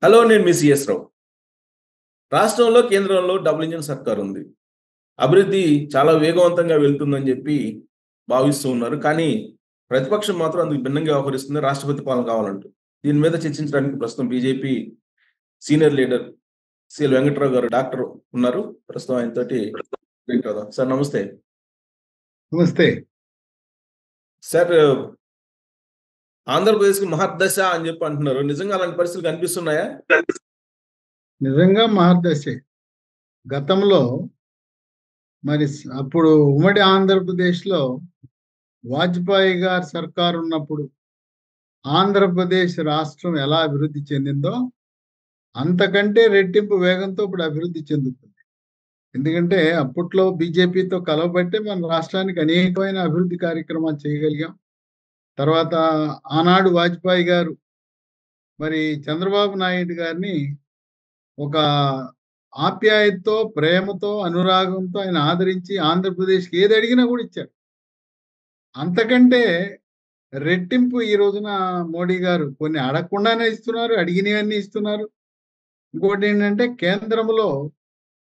Hello, నేను మీ CS రావు. రాష్ట్రంలో, కేంద్రంలో డబుల్ ఇంజిన్ సర్కార్ ఉంది. అభివృద్ధి చాలా వేగవంతంగా వెళ్తుందని చెప్పి భావిస్తూ ఉన్నారు. కానీ ప్రతిపక్షం మాత్రం అందుకు భిన్నంగా వ్యవహరిస్తుంది. రాష్ట్రపతి పాలన కావాలంటూ. దీని మీద చర్చించడానికి ప్రస్తుతం BJP senior leader CL Venkatrao గారు డాక్టర్ ఉన్నారు. ప్రస్తుతం ఆయనతోటి కదా సార్, నమస్తే. నమస్తే సార్, ఆంధ్రప్రదేశ్కి మహర్దశ అని చెప్పి అంటున్నారు. నిజంగా అలాంటి పరిస్థితులు కనిపిస్తున్నాయా? నిజంగా మహర్దశే. గతంలో మరి అప్పుడు ఉమ్మడి ఆంధ్రప్రదేశ్లో వాజ్పేయి గారి సర్కారు ఉన్నప్పుడు ఆంధ్రప్రదేశ్ రాష్ట్రం ఎలా అభివృద్ధి చెందిందో అంతకంటే రెట్టింపు వేగంతో ఇప్పుడు అభివృద్ధి చెందుతుంది. ఎందుకంటే అప్పట్లో బీజేపీతో కలవబట్టే మన రాష్ట్రానికి అనేకమైన అభివృద్ధి కార్యక్రమాలు చేయగలిగాం. తర్వాత ఆనాడు వాజ్పేయి గారు మరి చంద్రబాబు నాయుడు గారిని ఒక ఆప్యాయతతో, ప్రేమతో, అనురాగంతో ఆయన ఆదరించి ఆంధ్రప్రదేశ్‌కి ఏది అడిగినా కూడా ఇచ్చారు. అంతకంటే రెట్టింపు ఈ రోజున మోడీ గారు కొన్ని అడగకుండానే ఇస్తున్నారు, అడిగినవన్నీ ఇస్తున్నారు. ఇంకోటేంటంటే కేంద్రంలో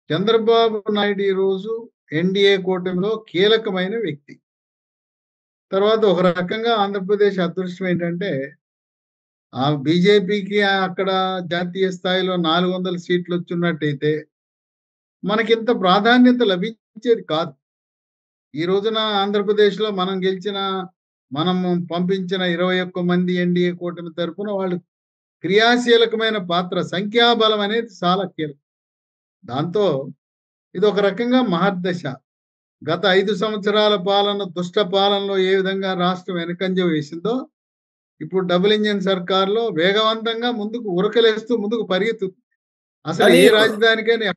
చంద్రబాబు నాయుడు ఈరోజు ఎన్‌డీఏ కూటమిలో కీలకమైన వ్యక్తి. తర్వాత ఒక రకంగా ఆంధ్రప్రదేశ్ అదృష్టం ఏంటంటే బీజేపీకి అక్కడ జాతీయ స్థాయిలో 400 సీట్లు వచ్చున్నట్టయితే మనకింత ప్రాధాన్యత లభించేది కాదు. ఈ రోజున ఆంధ్రప్రదేశ్‌లో మనం పంపించిన 21 మంది ఎన్‌డీఏ కూటమి తరపున వాళ్ళు క్రియాశీలకమైన పాత్ర, సంఖ్యాబలం అనేది చాలా కీలకం. దాంతో ఇదొక రకంగా మహర్దశ. గత 5 సంవత్సరాల పాలన, దుష్ట పాలనలో ఏ విధంగా రాష్ట్రం వెనకంజ వేసిందో, ఇప్పుడు డబుల్ ఇంజిన్ సర్కార్‌లో వేగవంతంగా ముందుకు ఉరకలేస్తూ ముందుకు పరిగెత్తుతుంది. అసలు కానీ ఏ రాజధానికైనా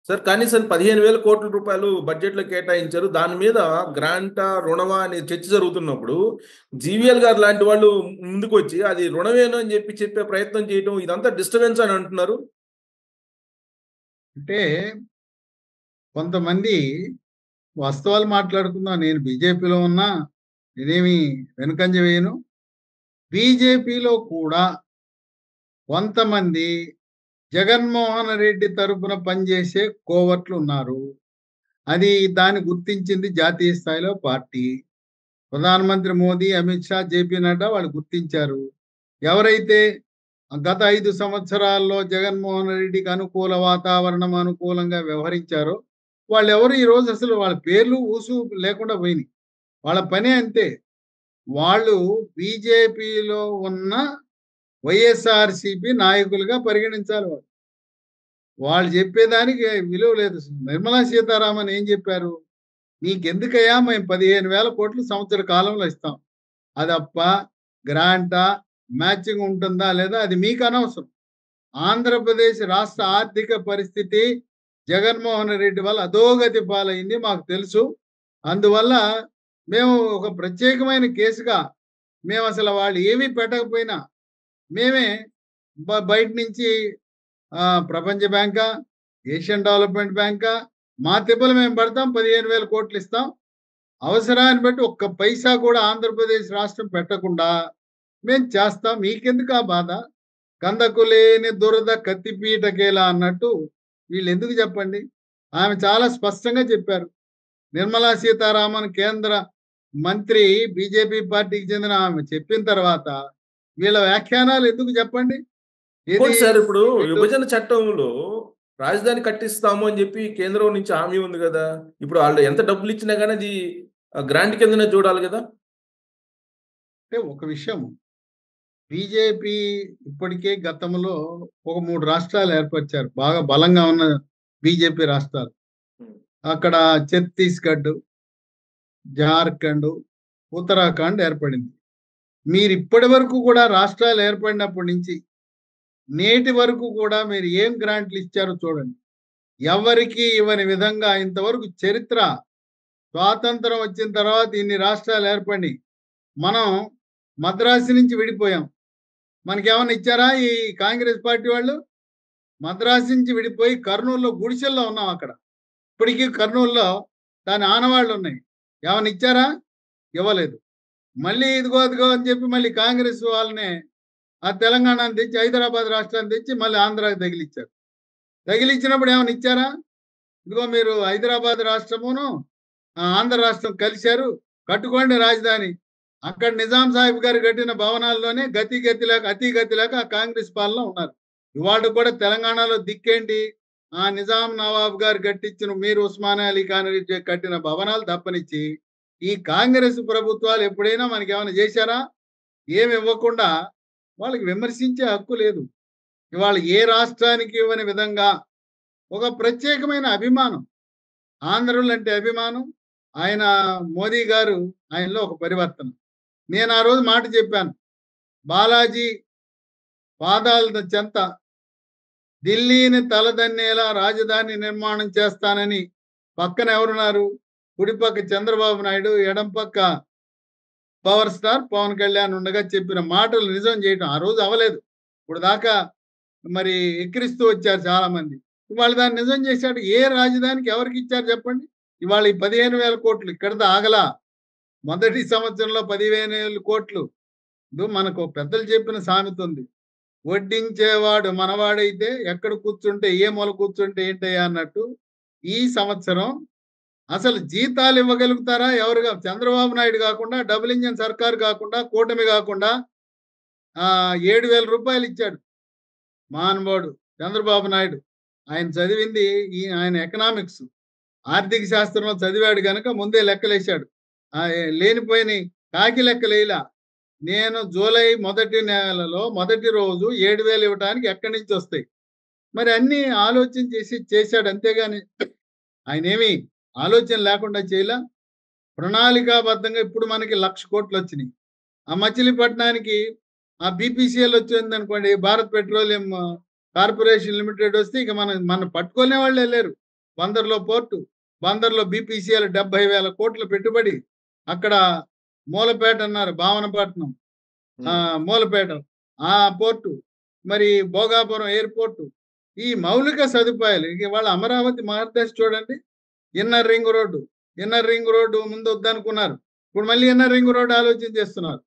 సార్, కనీసం 15,000 కోట్ల రూపాయలు బడ్జెట్‌లో కేటాయించారు. దాని మీద గ్రాంటా, రుణమా అనే చర్చ జరుగుతున్నప్పుడు, జీవీఎల్ గారు లాంటి వాళ్ళు ముందుకొచ్చి అది రుణమేను అని చెప్పే ప్రయత్నం చేయటం, ఇదంతా డిస్టర్బెన్స్ అని అంటున్నారు. అంటే కొంతమంది వాస్తవాలు మాట్లాడుకుందాం. నేను బీజేపీలో ఉన్నా, నేనేమి వెనుకంజ వేయను. బీజేపీలో కూడా కొంతమంది జగన్మోహన్ రెడ్డి తరపున పనిచేసే కోవర్ట్లు ఉన్నారు. దాన్ని గుర్తించింది జాతీయ స్థాయిలో పార్టీ. ప్రధానమంత్రి మోదీ, అమిత్ షా, జేపీ నడ్డా వాళ్ళు గుర్తించారు. ఎవరైతే గత 5 సంవత్సరాల్లో జగన్మోహన్ రెడ్డికి అనుకూల వాతావరణం అనుకూలంగా వ్యవహరించారో వాళ్ళెవరు ఈరోజు అసలు వాళ్ళ పేర్లు ఊసు లేకుండా పోయినాయి. వాళ్ళ పనే అంతే. వాళ్ళు బీజేపీలో ఉన్న వైఎస్ఆర్‌సీపీ నాయకులుగా పరిగణించాలి వాళ్ళు. వాళ్ళు చెప్పేదానికి విలువ లేదు. నిర్మలా సీతారామన్ ఏం చెప్పారు? "నీకెందుకయ్యా మేము 15,000 కోట్లు సంవత్సర కాలంలో ఇస్తాం. అదప్ప, గ్రాంటా, మ్యాచింగ్ ఉంటుందా లేదా అది మీకు అనవసరం. ఆంధ్రప్రదేశ్ రాష్ట్ర ఆర్థిక పరిస్థితి జగన్మోహన్ రెడ్డి వల్ల అధోగతి పాలైంది మాకు తెలుసు. అందువల్ల మేము ఒక ప్రత్యేకమైన కేసుగా మేమసలు వాళ్ళు ఏమీ పెట్టకపోయినా మేమే బయట నుంచి ప్రపంచ బ్యాంకా, ఏషియన్ డెవలప్‌మెంట్ బ్యాంకా, మా తిప్పలు మేము పడతాం. 15,000 కోట్లు ఇస్తాం. అవసరాన్ని బట్టి ఒక్క పైసా కూడా ఆంధ్రప్రదేశ్ రాష్ట్రం పెట్టకుండా మేము చేస్తాం. మీకెందుకు ఆ బాధ? కందకు లేని దురద కత్తిపీటకేలా అన్నట్టు వీళ్ళెందుకు చెప్పండి? ఆమె చాలా స్పష్టంగా చెప్పారు. నిర్మలా సీతారామన్ కేంద్ర మంత్రి, బీజేపీ పార్టీకి చెందిన ఆమె చెప్పిన తర్వాత వీళ్ళ వ్యాఖ్యానాలు ఎందుకు చెప్పండి? ఇంకోటి సార్, ఇప్పుడు ఇటు విభజన చట్టంలో రాజధాని కట్టిస్తాము అని చెప్పి కేంద్రం నుంచి హామీ ఉంది గదా! ఇప్పుడు ఆళ్ళు ఎంత డబ్బులు ఇచ్చినా గాని అది గ్రాంట్ కిందనే చూడాలి గదా! అంటే ఒక విషయం బీజేపీ ఇప్పటికే గతంలో ఒక 3 రాష్ట్రాలు ఏర్పరిచారు. బాగా బలంగా ఉన్న బీజేపీ రాష్ట్రాలు. హ్మ్. అక్కడ ఛత్తీస్‌గఢ్, జార్ఖండ్, ఉత్తరాఖండ్ ఏర్పడింది. మీరిప్పటి వరకు కూడా రాష్ట్రాలు ఏర్పడినప్పటి నుంచి నేటి వరకు కూడా మీరు ఏం గ్రాంట్లు ఇచ్చారో చూడండి. ఎవరికీ ఇవ్వని విధంగా ఇంతవరకు చరిత్ర స్వాతంత్రం వచ్చిన తర్వాత ఇన్ని రాష్ట్రాలు ఏర్పడినాయి. మనం మద్రాసు నుంచి విడిపోయాం. మనకేమన్నా ఇచ్చారా ఈ కాంగ్రెస్ పార్టీ వాళ్ళు? మద్రాసు నుంచి విడిపోయి కర్నూలులో గుడిసెల్లో ఉన్నాం అక్కడ. ఇప్పటికీ కర్నూలులో దాని ఆనవాళ్లున్నాయి. ఏమన్నా ఇచ్చారా? ఇవ్వలేదు. మళ్ళీ ఇదిగో, అదిగో అని చెప్పి మళ్ళీ కాంగ్రెస్ వాళ్ళనే ఆ తెలంగాణను తెచ్చి హైదరాబాద్ రాష్ట్రాన్ని తెచ్చి మళ్ళీ ఆంధ్రాకి తగిలిచ్చారు. తగిలిచ్చినప్పుడు ఏమైనా ఇచ్చారా? ఇదిగో మీరు హైదరాబాద్ రాష్ట్రమును ఆంధ్ర రాష్ట్రం కలిశారు, కట్టుకోండి రాజధాని. అక్కడ నిజాం సాహిబ్ గారు కట్టిన భవనాల్లోనే అతి గతి లేక ఆ కాంగ్రెస్ పాలన ఉన్నారు. ఇవాళ కూడా తెలంగాణలో దిక్కేంటి? ఆ నిజాం నవాబ్ గారు కట్టించిన మీర్ ఉస్మాన్ అలీ ఖాన్ కట్టిన భవనాలు తప్పనిచ్చి ఈ కాంగ్రెస్ ప్రభుత్వాలు ఎప్పుడైనా మనకేమైనా చేశారా? ఏమి ఇవ్వకుండా వాళ్ళకి విమర్శించే హక్కు లేదు. ఇవాళ ఏ రాష్ట్రానికి ఇవ్వని విధంగా ఒక ప్రత్యేకమైన అభిమానం, ఆంధ్రులంటే అభిమానం. ఆయన మోదీ గారు ఆయనలో ఒక పరివర్తన. నేను ఆ రోజు మాట చెప్పాను. బాలాజీ పాదాల చెంత ఢిల్లీని తలదన్నేలా రాజధాని నిర్మాణం చేస్తానని పక్కన ఎవరున్నారు? కుడి పక్క చంద్రబాబు నాయుడు, ఎడం పక్క పవర్ స్టార్ పవన్ కళ్యాణ్ ఉండగా చెప్పిన మాటలు నిజం చేయటం ఆ రోజు అవ్వలేదు. ఇప్పుడు దాకా మరి ఎక్కిరిస్తూ వచ్చారు చాలా మంది. ఇవాళ దాన్ని నిజం చేశాడు. ఏ రాజధానికి ఎవరికి ఇచ్చారు చెప్పండి? ఇవాళ ఈ 15,000 కోట్లు ఇక్కడితో ఆగలా. మొదటి సంవత్సరంలో 15,000 కోట్లు. మనకు పెద్దలు చెప్పిన సామెత ఉంది. వడ్డించేవాడు మనవాడైతే ఎక్కడ కూర్చుంటే ఏ మూల కూర్చుంటే ఏంటయ్యా అన్నట్టు ఈ సంవత్సరం అసలు జీతాలు ఇవ్వగలుగుతారా? ఎవరుగా చంద్రబాబు నాయుడు కాకుండా, డబుల్ ఇంజిన్ సర్కార్ కాకుండా, కూటమి కాకుండా 7,000 రూపాయలు ఇచ్చాడు మహానుభావుడు చంద్రబాబు నాయుడు. ఆయన చదివింది ఆయన ఎకనామిక్స్, ఆర్థిక శాస్త్రంలో చదివాడు గనక ముందే లెక్కలేశాడు. లేనిపోయిన కాకి లెక్కలేలా. నేను జూలై మొదటి నెలలో మొదటి రోజు 7,000 ఇవ్వటానికి ఎక్కడి నుంచి వస్తాయి? మరి అన్నీ ఆలోచన చేశాడు. అంతేగాని ఆయనేమి ఆలోచన లేకుండా చేయలా. ప్రణాళికాబద్ధంగా ఇప్పుడు మనకి 1,00,000 కోట్లు వచ్చినాయి. ఆ మచిలీపట్నానికి ఆ బీపీసీఎల్ వచ్చిందనుకోండి, భారత్ పెట్రోలియం కార్పొరేషన్ లిమిటెడ్ వస్తే ఇక మనం పట్టుకునే వాళ్ళే లేరు. బందర్లో పోర్టు, బందర్లో బీపీసీఎల్ 70,000 కోట్ల పెట్టుబడి. అక్కడ మూలపేట అన్నారు, భావనపట్నం, మూలపేట ఆ పోర్టు, మరి భోగాపురం ఎయిర్పోర్టు, ఈ మౌలిక సదుపాయాలు. ఇక వాళ్ళ అమరావతి మార్గదర్శి చూడండి. ఇన్నర్ రింగ్ రోడ్డు ముందు వద్దనుకున్నారు. ఇప్పుడు మళ్ళీ ఇన్నర్ రింగ్ రోడ్డు ఆలోచన చేస్తున్నారు.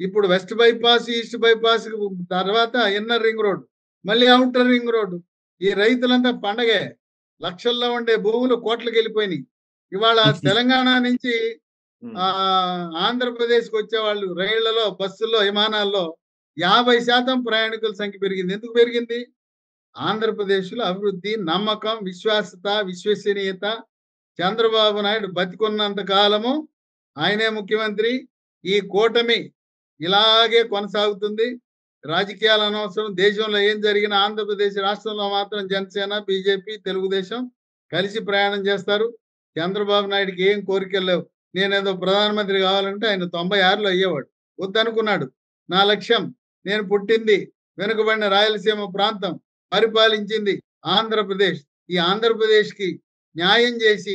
ఇప్పుడు వెస్ట్ బైపాస్, ఈస్ట్ బైపాస్ తర్వాత ఇన్నర్ రింగ్ రోడ్డు, మళ్ళీ అవుటర్ రింగ్ రోడ్డు. ఈ రైతులంతా పండగే. లక్షల్లో ఉండే భూములు కోట్లకు వెళ్ళిపోయినాయి. ఇవాళ తెలంగాణ నుంచి ఆంధ్రప్రదేశ్కి వచ్చేవాళ్ళు రైళ్లలో, బస్సుల్లో, విమానాల్లో 50% ప్రయాణికుల సంఖ్య పెరిగింది. ఎందుకు పెరిగింది? ఆంధ్రప్రదేశ్లో అభివృద్ధి, నమ్మకం, విశ్వాసత, విశ్వసనీయత. చంద్రబాబు నాయుడు బతికున్నంత కాలము ఆయనే ముఖ్యమంత్రి. ఈ కూటమి ఇలాగే కొనసాగుతుంది. రాజకీయాలు అనవసరం. దేశంలో ఏం జరిగినా ఆంధ్రప్రదేశ్ రాష్ట్రంలో మాత్రం జనసేన, బీజేపీ, తెలుగుదేశం కలిసి ప్రయాణం చేస్తారు. చంద్రబాబు నాయుడికి ఏం కోరికలు లేవు. నేనేదో ప్రధానమంత్రి కావాలంటే ఆయన 96లో అయ్యేవాడు. వద్దనుకున్నాడు. నా లక్ష్యం, నేను పుట్టింది వెనుకబడిన రాయలసీమ ప్రాంతం, పరిపాలించింది ఆంధ్రప్రదేశ్. ఈ ఆంధ్రప్రదేశ్కి న్యాయం చేసి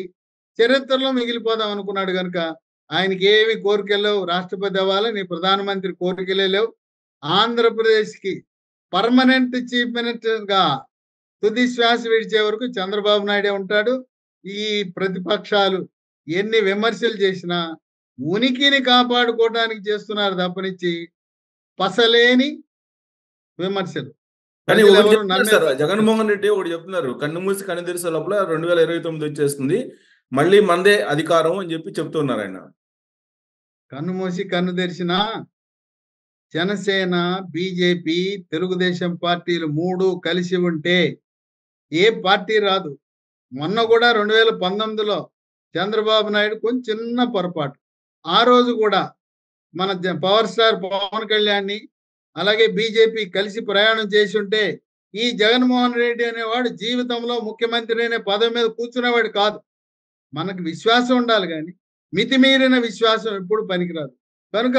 చరిత్రలో మిగిలిపోదాం అనుకున్నాడు కనుక ఆయనకి ఏమి కోరికలు లేవు. రాష్ట్రపతి అవ్వాలని ప్రధానమంత్రి కోరికలే లేవు. ఆంధ్రప్రదేశ్కి పర్మనెంట్ చీఫ్ మినిస్టర్గా తుది శ్వాస విడిచే వరకు చంద్రబాబు నాయుడే ఉంటాడు. ఈ ప్రతిపక్షాలు ఎన్ని విమర్శలు చేసినా ఉనికిని కాపాడుకోవడానికి చేస్తున్నారు తప్పనిచ్చి పసలేని విమర్శలు. కానీ ఒకటి చెప్తున్నారు సార్, జగన్మోహన్ రెడ్డి ఒకటి చెప్తున్నారు, కన్ను మూసి కన్ను తెరిసే లోపల 2029 వచ్చేస్తుంది, మళ్ళీ మందే అధికారం అని చెప్పి చెప్తున్నారు ఆయన. కన్ను మూసి కన్ను తెరిచినా జనసేన, బీజేపీ, తెలుగుదేశం పార్టీలు 3 కలిసి ఉంటే ఏ పార్టీ రాదు. మొన్న కూడా 2019లో చంద్రబాబు నాయుడు కొంచెం చిన్న పొరపాటు. ఆ రోజు కూడా మన పవర్ స్టార్ పవన్ కళ్యాణ్ని అలాగే బీజేపీ కలిసి ప్రయాణం చేసి ఉంటే ఈ జగన్మోహన్ రెడ్డి అనేవాడు జీవితంలో ముఖ్యమంత్రి అనే పదవి మీద కూర్చునేవాడు కాదు. మనకు విశ్వాసం ఉండాలి కానీ మితిమీరిన విశ్వాసం ఎప్పుడు పనికిరాదు. కనుక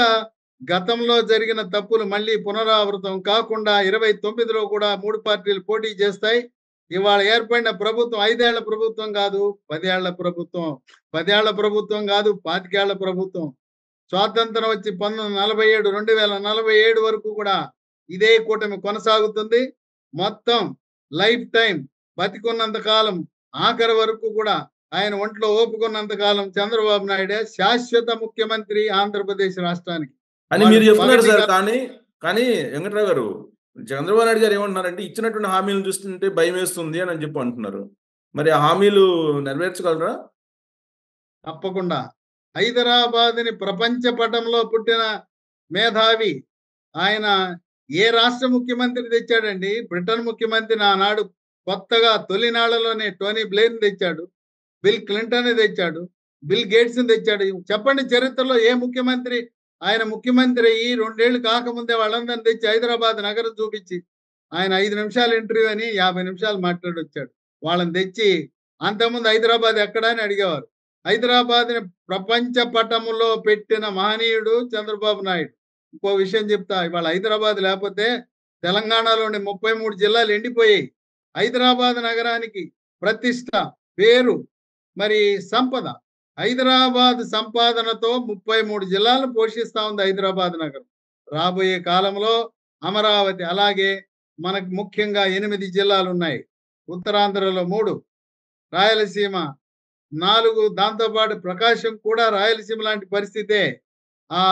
గతంలో జరిగిన తప్పులు మళ్ళీ పునరావృతం కాకుండా 29లో కూడా 3 పార్టీలు పోటీ చేస్తాయి. ఇవాళ ఏర్పడిన ప్రభుత్వం 5 ఏళ్ల ప్రభుత్వం కాదు, 10 ఏళ్ల ప్రభుత్వం. 10 ఏళ్ల ప్రభుత్వం కాదు, 25 ఏళ్ల ప్రభుత్వం. స్వాతంత్రం వచ్చి 1947, 2047 వరకు కూడా ఇదే కూటమి కొనసాగుతుంది. మొత్తం లైఫ్ టైం, బతికున్నంత కాలం, ఆఖరి వరకు కూడా ఆయన ఒంట్లో ఓపుకున్నంత కాలం చంద్రబాబు నాయుడే శాశ్వత ముఖ్యమంత్రి ఆంధ్రప్రదేశ్ రాష్ట్రానికి అని మీరు చెప్తున్నారు సార్. కానీ వెంకట్రావు గారు, చంద్రబాబు నాయుడు గారు ఏమంటున్నారంటే, ఇచ్చినటువంటి హామీలను చూస్తుంటే భయమేస్తుంది అని చెప్పి అంటున్నారు. మరి ఆ హామీలు నెరవేర్చగలరా? తప్పకుండా. హైదరాబాద్‌ని ప్రపంచ పటంలో పుట్టిన మేధావి. ఆయన ఏ రాష్ట్ర ముఖ్యమంత్రి తెచ్చాడండి? బ్రిటన్ ముఖ్యమంత్రిని ఆనాడు కొత్తగా తొలినాళ్లలోనే టోనీ బ్లెయిర్‌ని తెచ్చాడు. బిల్ క్లింటన్‌ని తెచ్చాడు. బిల్ గేట్స్‌ని తెచ్చాడు. చెప్పండి చరిత్రలో ఏ ముఖ్యమంత్రి ఆయన ముఖ్యమంత్రి అయ్యి 2 ఏళ్ళు కాకముందే వాళ్ళందరిని తెచ్చి హైదరాబాద్ నగరం చూపించి, ఆయన 5 నిమిషాలు ఇంటర్వ్యూ అని 50 నిమిషాలు మాట్లాడొచ్చాడు. వాళ్ళని తెచ్చి అంతకుముందు హైదరాబాద్ ఎక్కడ అని అడిగేవారు. హైదరాబాద్‌ని ప్రపంచ పటములో పెట్టిన మహనీయుడు చంద్రబాబు నాయుడు. ఇంకో విషయం చెప్తా. ఇవాళ హైదరాబాద్ లేపోతే తెలంగాణలోని 33 జిల్లాలు ఎండిపోయాయి. హైదరాబాద్ నగరానికి ప్రతిష్ట, పేరు, మరి సంపద. హైదరాబాద్ సంపాదనతో 33 జిల్లాలను పోషిస్తా ఉంది హైదరాబాద్ నగరం. రాబోయే కాలంలో అమరావతి అలాగే మనకు ముఖ్యంగా 8 జిల్లాలున్నాయి. ఉత్తరాంధ్రలో 3, రాయలసీమ 4, దాంతో పాటు ప్రకాశం కూడా రాయలసీమ లాంటి పరిస్థితే. ఆ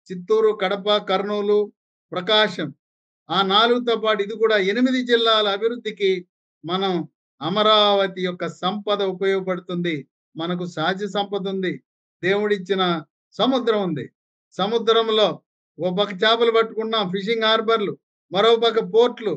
చిత్తూరు, కడప, కర్నూలు, ప్రకాశం ఆ 4తో పాటు ఇది కూడా 8 జిల్లాల అభివృద్ధికి మనం అమరావతి యొక్క సంపద ఉపయోగపడుతుంది. మనకు సహజ సంపద ఉంది. దేవుడిచ్చిన సముద్రం ఉంది. సముద్రంలో ఓ పక్క చేపలు పట్టుకున్నాం ఫిషింగ్ హార్బర్‌లు, మరో పక్క పోర్ట్‌లు,